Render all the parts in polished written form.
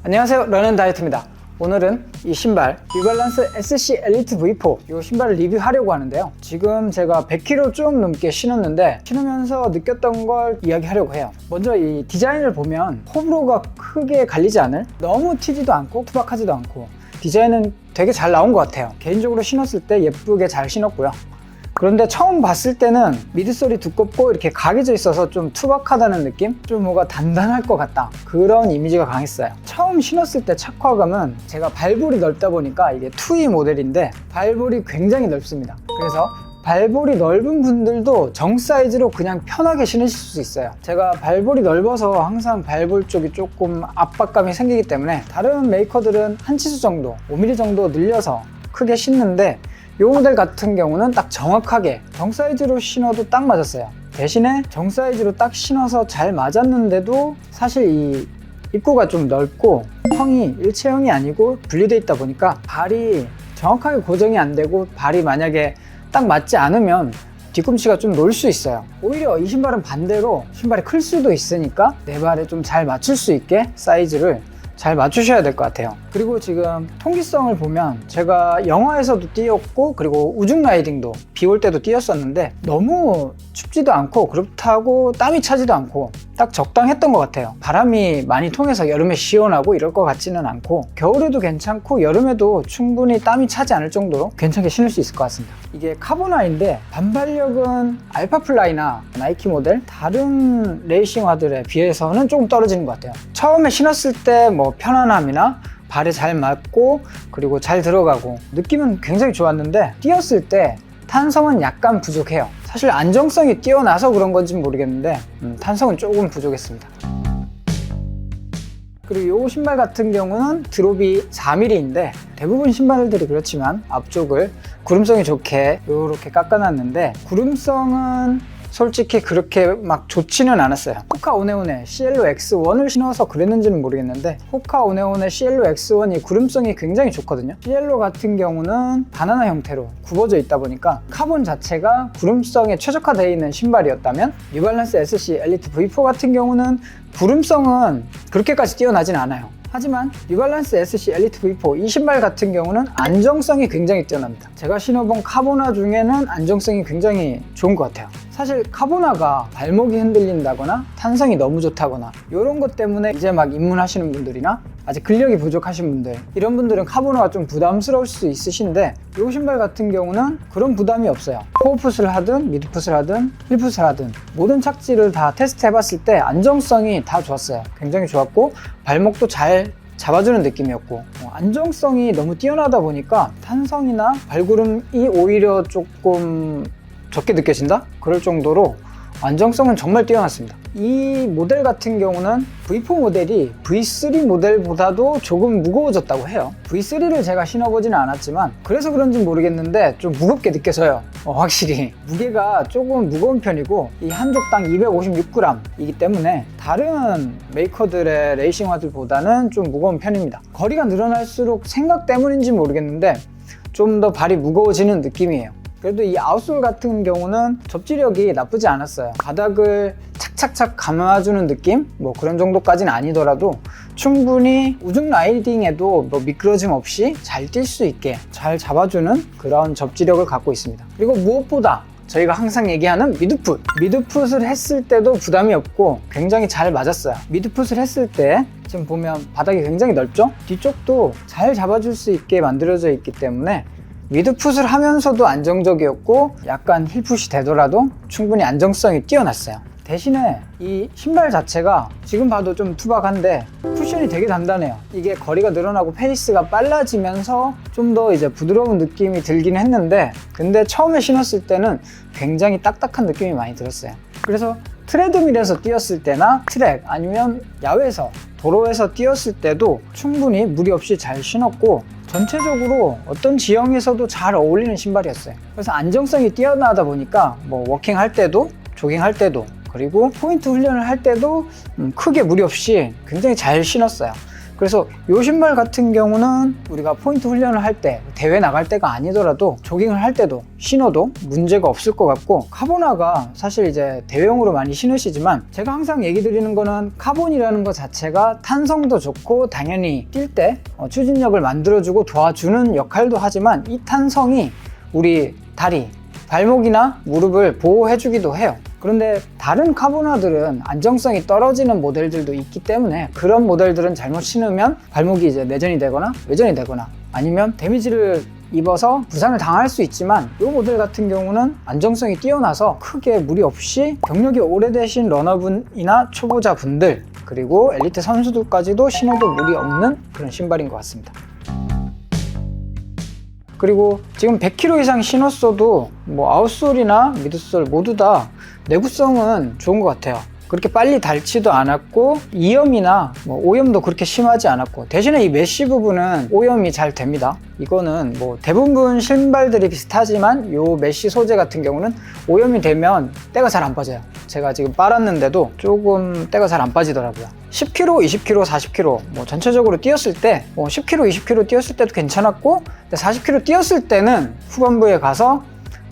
안녕하세요, 런앤다이어트입니다. 오늘은 이 신발 뉴발란스 SC 엘리트 V4 이 신발을 리뷰하려고 하는데요. 지금 제가 100km 좀 넘게 신었는데 신으면서 느꼈던 걸 이야기하려고 해요. 먼저 이 디자인을 보면 호불호가 크게 갈리지 않을, 너무 튀지도 않고 투박하지도 않고 디자인은 되게 잘 나온 것 같아요. 개인적으로 신었을 때 예쁘게 잘 신었고요. 그런데 처음 봤을 때는 미드솔이 두껍고 이렇게 각이져 있어서 좀 투박하다는 느낌? 좀 뭐가 단단할 것 같다, 그런 이미지가 강했어요. 처음 신었을 때 착화감은 제가 발볼이 넓다 보니까 이게 투이 모델인데 발볼이 굉장히 넓습니다. 그래서 발볼이 넓은 분들도 정 사이즈로 그냥 편하게 신으실 수 있어요. 제가 발볼이 넓어서 항상 발볼 쪽이 조금 압박감이 생기기 때문에 다른 메이커들은 한 치수 정도, 5mm 정도 늘려서 크게 신는데 이 모델 같은 경우는 딱 정확하게 정 사이즈로 신어도 딱 맞았어요. 대신에 정 사이즈로 딱 신어서 잘 맞았는데도 사실 이 입구가 좀 넓고 형이 일체형이 아니고 분리되어 있다 보니까 발이 정확하게 고정이 안 되고 발이 만약에 딱 맞지 않으면 뒤꿈치가 좀 놀 수 있어요. 오히려 이 신발은 반대로 신발이 클 수도 있으니까 내 발에 좀 잘 맞출 수 있게 사이즈를 잘 맞추셔야 될 것 같아요. 그리고 지금 통기성을 보면 제가 영화에서도 뛰었고 그리고 우중 라이딩도 비 올 때도 뛰었었는데 너무 춥지도 않고 그렇다고 땀이 차지도 않고 딱 적당했던 것 같아요. 바람이 많이 통해서 여름에 시원하고 이럴 것 같지는 않고 겨울에도 괜찮고 여름에도 충분히 땀이 차지 않을 정도로 괜찮게 신을 수 있을 것 같습니다. 이게 카보나인데 반발력은 알파플라이나 나이키 모델 다른 레이싱화들에 비해서는 조금 떨어지는 것 같아요. 처음에 신었을 때 뭐 편안함이나 발에 잘 맞고 그리고 잘 들어가고 느낌은 굉장히 좋았는데 뛰었을 때 탄성은 약간 부족해요. 사실 안정성이 뛰어나서 그런 건지는 모르겠는데 탄성은 조금 부족했습니다. 그리고 이 신발 같은 경우는 드롭이 4mm인데 대부분 신발들이 그렇지만 앞쪽을 구름성이 좋게 이렇게 깎아놨는데 구름성은 솔직히 그렇게 막 좋지는 않았어요. 호카 오네오네 CLO X1을 신어서 그랬는지는 모르겠는데 호카 오네오네 CLO X1이 구름성이 굉장히 좋거든요. CLO 같은 경우는 바나나 형태로 굽어져 있다 보니까 카본 자체가 구름성에 최적화되어 있는 신발이었다면 뉴발란스 SC 엘리트 V4 같은 경우는 구름성은 그렇게까지 뛰어나진 않아요. 하지만 뉴발란스 SC 엘리트 V4 이 신발 같은 경우는 안정성이 굉장히 뛰어납니다. 제가 신어본 카보나 중에는 안정성이 굉장히 좋은 것 같아요. 사실 카보나가 발목이 흔들린다거나 탄성이 너무 좋다거나 이런 것 때문에 이제 막 입문하시는 분들이나 아직 근력이 부족하신 분들, 이런 분들은 카보나가 좀 부담스러울 수 있으신데 이 신발 같은 경우는 그런 부담이 없어요. 포어풋을 하든 미드풋을 하든 힐풋을 하든 모든 착지를 다 테스트 해봤을 때 안정성이 다 좋았어요. 굉장히 좋았고 발목도 잘 잡아주는 느낌이었고 안정성이 너무 뛰어나다 보니까 탄성이나 발구름이 오히려 조금 적게 느껴진다? 그럴 정도로 안정성은 정말 뛰어났습니다. 이 모델 같은 경우는 V4 모델이 V3 모델보다도 조금 무거워졌다고 해요. V3를 제가 신어보지는 않았지만 그래서 그런지 모르겠는데 좀 무겁게 느껴져요. 확실히 무게가 조금 무거운 편이고 이 한 족당 256g 이기 때문에 다른 메이커들의 레이싱화들보다는 좀 무거운 편입니다. 거리가 늘어날수록 생각 때문인지 모르겠는데 좀 더 발이 무거워지는 느낌이에요. 그래도 이 아웃솔 같은 경우는 접지력이 나쁘지 않았어요. 바닥을 착착착 감아주는 느낌? 뭐 그런 정도까지는 아니더라도 충분히 우중 라이딩에도 뭐 미끄러짐 없이 잘 뛸 수 있게 잘 잡아주는 그런 접지력을 갖고 있습니다. 그리고 무엇보다 저희가 항상 얘기하는 미드풋. 미드풋을 했을 때도 부담이 없고 굉장히 잘 맞았어요. 미드풋을 했을 때 지금 보면 바닥이 굉장히 넓죠? 뒤쪽도 잘 잡아줄 수 있게 만들어져 있기 때문에 미드풋을 하면서도 안정적이었고 약간 힐풋이 되더라도 충분히 안정성이 뛰어났어요. 대신에 이 신발 자체가 지금 봐도 좀 투박한데 쿠션이 되게 단단해요. 이게 거리가 늘어나고 페이스가 빨라지면서 좀 더 이제 부드러운 느낌이 들긴 했는데 근데 처음에 신었을 때는 굉장히 딱딱한 느낌이 많이 들었어요. 그래서 트레드밀에서 뛰었을 때나 트랙 아니면 야외에서 도로에서 뛰었을 때도 충분히 무리 없이 잘 신었고 전체적으로 어떤 지형에서도 잘 어울리는 신발이었어요. 그래서 안정성이 뛰어나다 보니까 뭐 워킹 할 때도 조깅 할 때도 그리고 포인트 훈련을 할 때도 크게 무리 없이 굉장히 잘 신었어요. 그래서 이 신발 같은 경우는 우리가 포인트 훈련을 할 때, 대회 나갈 때가 아니더라도 조깅을 할 때도 신어도 문제가 없을 것 같고, 카보나가 사실 이제 대회용으로 많이 신으시지만 제가 항상 얘기 드리는 거는 카본이라는 것 자체가 탄성도 좋고 당연히 뛸 때 추진력을 만들어주고 도와주는 역할도 하지만 이 탄성이 우리 다리, 발목이나 무릎을 보호해주기도 해요. 그런데 다른 카보나들은 안정성이 떨어지는 모델들도 있기 때문에 그런 모델들은 잘못 신으면 발목이 이제 내전이 되거나 외전이 되거나 아니면 데미지를 입어서 부상을 당할 수 있지만 이 모델 같은 경우는 안정성이 뛰어나서 크게 무리 없이 경력이 오래되신 러너분이나 초보자분들 그리고 엘리트 선수들까지도 신어도 무리 없는 그런 신발인 것 같습니다. 그리고 지금 100km 이상 신었어도 뭐 아웃솔이나 미드솔 모두 다 내구성은 좋은 것 같아요. 그렇게 빨리 닳지도 않았고 이염이나 뭐 오염도 그렇게 심하지 않았고, 대신에 이 메쉬 부분은 오염이 잘 됩니다. 이거는 뭐 대부분 신발들이 비슷하지만 이 메쉬 소재 같은 경우는 오염이 되면 때가 잘 안 빠져요. 제가 지금 빨았는데도 조금 때가 잘 안 빠지더라고요. 10km, 20km, 40km 뭐 전체적으로 뛰었을 때 10km, 20km 뛰었을 때도 괜찮았고 40km 뛰었을 때는 후반부에 가서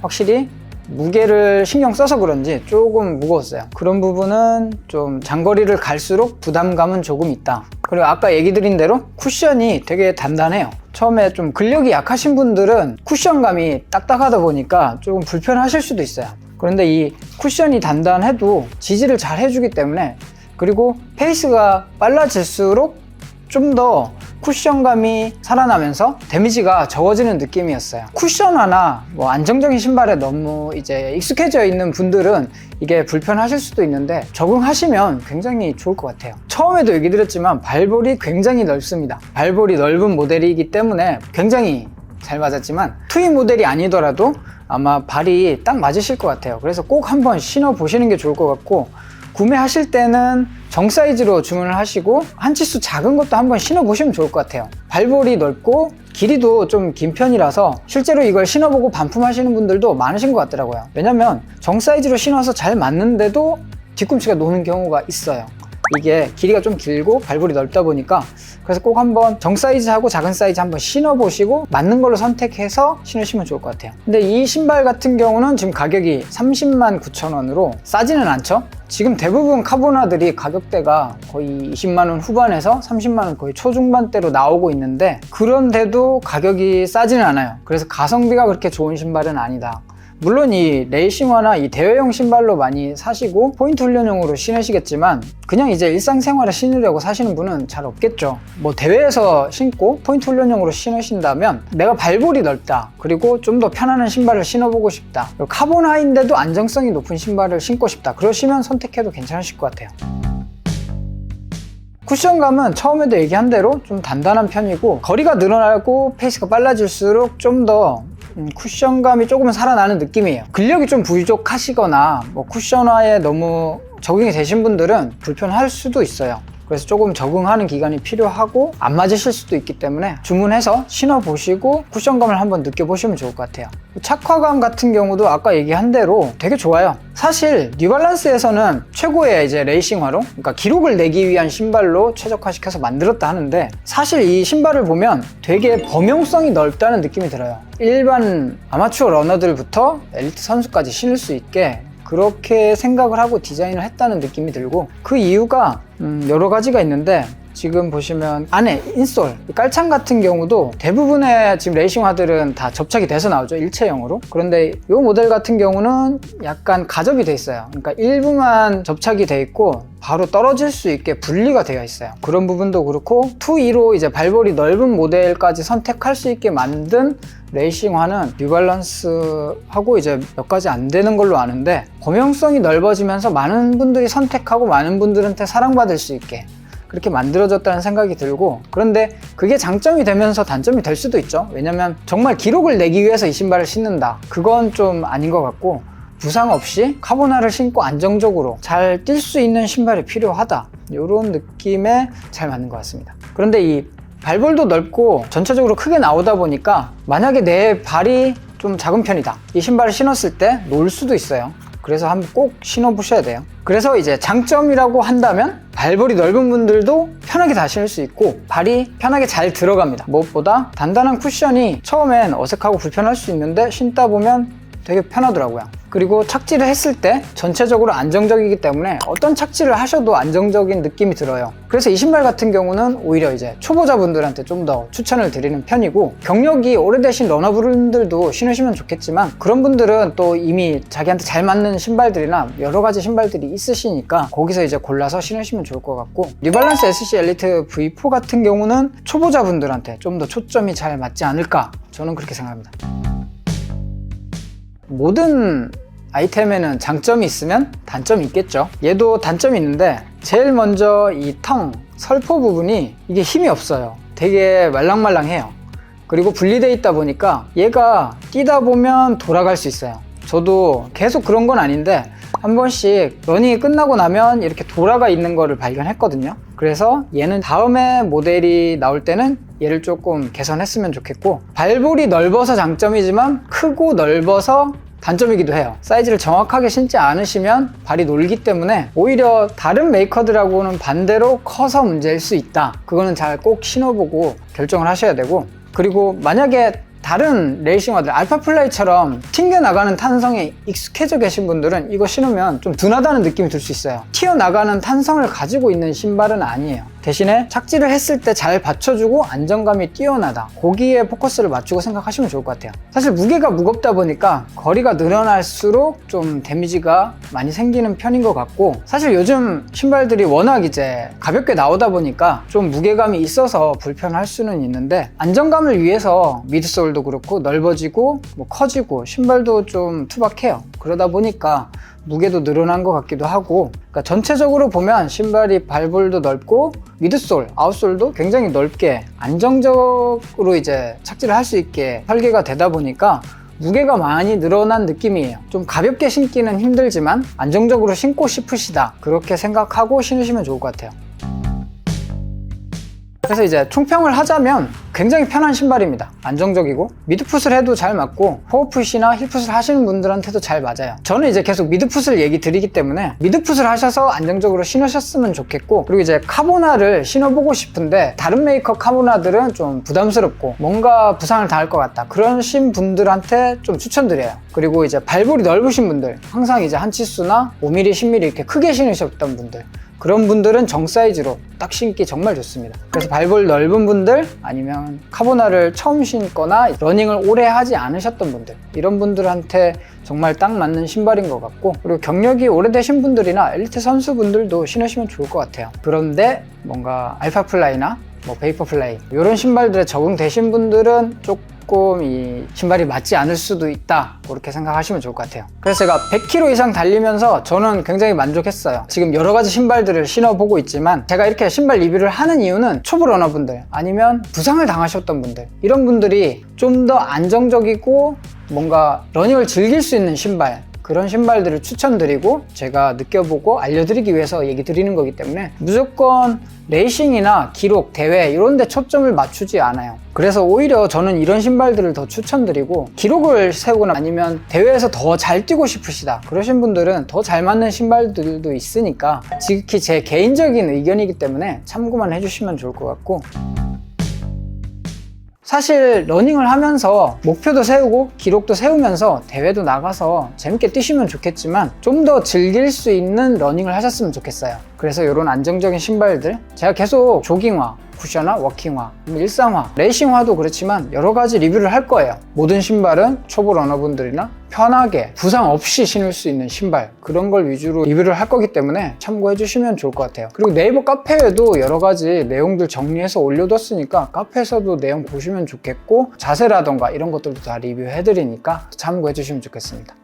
확실히 무게를 신경 써서 그런지 조금 무거웠어요. 그런 부분은 좀 장거리를 갈수록 부담감은 조금 있다. 그리고 아까 얘기 드린 대로 쿠션이 되게 단단해요. 처음에 좀 근력이 약하신 분들은 쿠션감이 딱딱하다 보니까 조금 불편하실 수도 있어요. 그런데 이 쿠션이 단단해도 지지를 잘 해주기 때문에, 그리고 페이스가 빨라질수록 좀 더 쿠션감이 살아나면서 데미지가 적어지는 느낌이었어요. 쿠션 하나 뭐 안정적인 신발에 너무 이제 익숙해져 있는 분들은 이게 불편하실 수도 있는데 적응하시면 굉장히 좋을 것 같아요. 처음에도 얘기 드렸지만 발볼이 굉장히 넓습니다. 발볼이 넓은 모델이기 때문에 굉장히 잘 맞았지만 투이 모델이 아니더라도 아마 발이 딱 맞으실 것 같아요. 그래서 꼭 한번 신어 보시는 게 좋을 것 같고, 구매하실 때는 정 사이즈로 주문을 하시고 한 치수 작은 것도 한번 신어보시면 좋을 것 같아요. 발볼이 넓고 길이도 좀 긴 편이라서 실제로 이걸 신어보고 반품하시는 분들도 많으신 것 같더라고요. 왜냐면 정 사이즈로 신어서 잘 맞는데도 뒤꿈치가 노는 경우가 있어요. 이게 길이가 좀 길고 발볼이 넓다 보니까. 그래서 꼭 한번 정 사이즈하고 작은 사이즈 한번 신어보시고 맞는 걸로 선택해서 신으시면 좋을 것 같아요. 근데 이 신발 같은 경우는 지금 가격이 30만 9천 원으로 싸지는 않죠. 지금 대부분 카보나들이 가격대가 거의 20만 원 후반에서 30만 원 거의 초중반대로 나오고 있는데, 그런데도 가격이 싸지는 않아요. 그래서 가성비가 그렇게 좋은 신발은 아니다. 물론 이 레이싱화나 이 대회용 신발로 많이 사시고 포인트 훈련용으로 신으시겠지만 그냥 이제 일상생활에 신으려고 사시는 분은 잘 없겠죠. 뭐 대회에서 신고 포인트 훈련용으로 신으신다면 내가 발볼이 넓다, 그리고 좀 더 편안한 신발을 신어보고 싶다, 카보나인데도 안정성이 높은 신발을 신고 싶다, 그러시면 선택해도 괜찮으실 것 같아요. 쿠션감은 처음에도 얘기한 대로 좀 단단한 편이고, 거리가 늘어나고 페이스가 빨라질수록 좀 더 쿠션감이 조금은 살아나는 느낌이에요. 근력이 좀 부족하시거나 뭐 쿠션화에 너무 적응이 되신 분들은 불편할 수도 있어요. 그래서 조금 적응하는 기간이 필요하고 안 맞으실 수도 있기 때문에 주문해서 신어보시고 쿠션감을 한번 느껴보시면 좋을 것 같아요. 착화감 같은 경우도 아까 얘기한 대로 되게 좋아요. 사실 뉴발란스에서는 최고의 이제 레이싱화로, 그러니까 기록을 내기 위한 신발로 최적화시켜서 만들었다 하는데, 사실 이 신발을 보면 되게 범용성이 넓다는 느낌이 들어요. 일반 아마추어 러너들부터 엘리트 선수까지 신을 수 있게 그렇게 생각을 하고 디자인을 했다는 느낌이 들고, 그 이유가 여러 가지가 있는데, 지금 보시면 안에 인솔, 깔창 같은 경우도 대부분의 지금 레이싱화들은 다 접착이 돼서 나오죠, 일체형으로. 그런데 이 모델 같은 경우는 약간 가접이 돼 있어요. 그러니까 일부만 접착이 돼 있고 바로 떨어질 수 있게 분리가 되어 있어요. 그런 부분도 그렇고 2.2로 이제 발볼이 넓은 모델까지 선택할 수 있게 만든 레이싱화는 뉴발란스하고 이제 몇 가지 안 되는 걸로 아는데, 범용성이 넓어지면서 많은 분들이 선택하고 많은 분들한테 사랑받을 수 있게 그렇게 만들어졌다는 생각이 들고, 그런데 그게 장점이 되면서 단점이 될 수도 있죠. 왜냐면 정말 기록을 내기 위해서 이 신발을 신는다, 그건 좀 아닌 것 같고, 부상 없이 카보나를 신고 안정적으로 잘 뛸 수 있는 신발이 필요하다, 이런 느낌에 잘 맞는 것 같습니다. 그런데 이 발볼도 넓고 전체적으로 크게 나오다 보니까 만약에 내 발이 좀 작은 편이다, 이 신발을 신었을 때 놓을 수도 있어요. 그래서 한번 꼭 신어보셔야 돼요. 그래서 이제 장점이라고 한다면 발볼이 넓은 분들도 편하게 다 신을 수 있고 발이 편하게 잘 들어갑니다. 무엇보다 단단한 쿠션이 처음엔 어색하고 불편할 수 있는데 신다 보면 되게 편하더라고요. 그리고 착지를 했을 때 전체적으로 안정적이기 때문에 어떤 착지를 하셔도 안정적인 느낌이 들어요. 그래서 이 신발 같은 경우는 오히려 이제 초보자분들한테 좀 더 추천을 드리는 편이고, 경력이 오래되신 러너분들도 신으시면 좋겠지만 그런 분들은 또 이미 자기한테 잘 맞는 신발들이나 여러 가지 신발들이 있으시니까 거기서 이제 골라서 신으시면 좋을 것 같고, 뉴발란스 SC 엘리트 V4 같은 경우는 초보자분들한테 좀 더 초점이 잘 맞지 않을까, 저는 그렇게 생각합니다. 모든 아이템에는 장점이 있으면 단점이 있겠죠. 얘도 단점이 있는데 제일 먼저 이 텅, 설포 부분이 이게 힘이 없어요. 되게 말랑말랑해요. 그리고 분리되어 있다 보니까 얘가 뛰다 보면 돌아갈 수 있어요. 저도 계속 그런 건 아닌데 한 번씩 러닝이 끝나고 나면 이렇게 돌아가 있는 거를 발견했거든요. 그래서 얘는 다음에 모델이 나올 때는 얘를 조금 개선했으면 좋겠고, 발볼이 넓어서 장점이지만 크고 넓어서 단점이기도 해요. 사이즈를 정확하게 신지 않으시면 발이 놀기 때문에 오히려 다른 메이커들하고는 반대로 커서 문제일 수 있다. 그거는 잘 꼭 신어보고 결정을 하셔야 되고, 그리고 만약에 다른 레이싱화들 알파플라이처럼 튕겨나가는 탄성에 익숙해져 계신 분들은 이거 신으면 좀 둔하다는 느낌이 들 수 있어요. 튀어나가는 탄성을 가지고 있는 신발은 아니에요. 대신에 착지를 했을 때 잘 받쳐주고 안정감이 뛰어나다, 거기에 포커스를 맞추고 생각하시면 좋을 것 같아요. 사실 무게가 무겁다 보니까 거리가 늘어날수록 좀 데미지가 많이 생기는 편인 것 같고, 사실 요즘 신발들이 워낙 이제 가볍게 나오다 보니까 좀 무게감이 있어서 불편할 수는 있는데, 안정감을 위해서 미드솔도 그렇고 넓어지고 뭐 커지고 신발도 좀 투박해요. 그러다 보니까 무게도 늘어난 것 같기도 하고, 그러니까 전체적으로 보면 신발이 발볼도 넓고 미드솔, 아웃솔도 굉장히 넓게 안정적으로 이제 착지를 할 수 있게 설계가 되다 보니까 무게가 많이 늘어난 느낌이에요. 좀 가볍게 신기는 힘들지만 안정적으로 신고 싶으시다, 그렇게 생각하고 신으시면 좋을 것 같아요. 그래서 이제 총평을 하자면 굉장히 편한 신발입니다. 안정적이고 미드풋을 해도 잘 맞고 포어풋이나 힐풋을 하시는 분들한테도 잘 맞아요. 저는 이제 계속 미드풋을 얘기 드리기 때문에 미드풋을 하셔서 안정적으로 신으셨으면 좋겠고, 그리고 이제 카보나를 신어보고 싶은데 다른 메이커 카보나들은 좀 부담스럽고 뭔가 부상을 당할 것 같다, 그러신 분들한테 좀 추천드려요. 그리고 이제 발볼이 넓으신 분들, 항상 이제 한 치수나 5mm, 10mm 이렇게 크게 신으셨던 분들, 그런 분들은 정 사이즈로 딱 신기 정말 좋습니다. 그래서 발볼 넓은 분들, 아니면 카보나를 처음 신거나 러닝을 오래 하지 않으셨던 분들, 이런 분들한테 정말 딱 맞는 신발인 것 같고, 그리고 경력이 오래되신 분들이나 엘리트 선수분들도 신으시면 좋을 것 같아요. 그런데 뭔가 알파플라이나 뭐 베이퍼플라이 이런 신발들에 적응되신 분들은 조금 이 신발이 맞지 않을 수도 있다, 그렇게 생각하시면 좋을 것 같아요. 그래서 제가 100km 이상 달리면서 저는 굉장히 만족했어요. 지금 여러 가지 신발들을 신어보고 있지만 제가 이렇게 신발 리뷰를 하는 이유는 초보 러너분들, 아니면 부상을 당하셨던 분들, 이런 분들이 좀 더 안정적이고 뭔가 러닝을 즐길 수 있는 신발, 그런 신발들을 추천드리고 제가 느껴보고 알려드리기 위해서 얘기 드리는 거기 때문에 무조건 레이싱이나 기록, 대회 이런 데 초점을 맞추지 않아요. 그래서 오히려 저는 이런 신발들을 더 추천드리고, 기록을 세우거나 아니면 대회에서 더 잘 뛰고 싶으시다, 그러신 분들은 더 잘 맞는 신발들도 있으니까 지극히 제 개인적인 의견이기 때문에 참고만 해주시면 좋을 것 같고, 사실 러닝을 하면서 목표도 세우고 기록도 세우면서 대회도 나가서 재밌게 뛰시면 좋겠지만 좀 더 즐길 수 있는 러닝을 하셨으면 좋겠어요. 그래서 이런 안정적인 신발들, 제가 계속 조깅화, 쿠션화, 워킹화, 일상화, 레이싱화도 그렇지만 여러 가지 리뷰를 할 거예요. 모든 신발은 초보 러너분들이나 편하게 부상 없이 신을 수 있는 신발, 그런 걸 위주로 리뷰를 할 거기 때문에 참고해 주시면 좋을 것 같아요. 그리고 네이버 카페에도 여러 가지 내용들 정리해서 올려뒀으니까 카페에서도 내용 보시면 좋겠고, 자세라던가 이런 것들도 다 리뷰해 드리니까 참고해 주시면 좋겠습니다.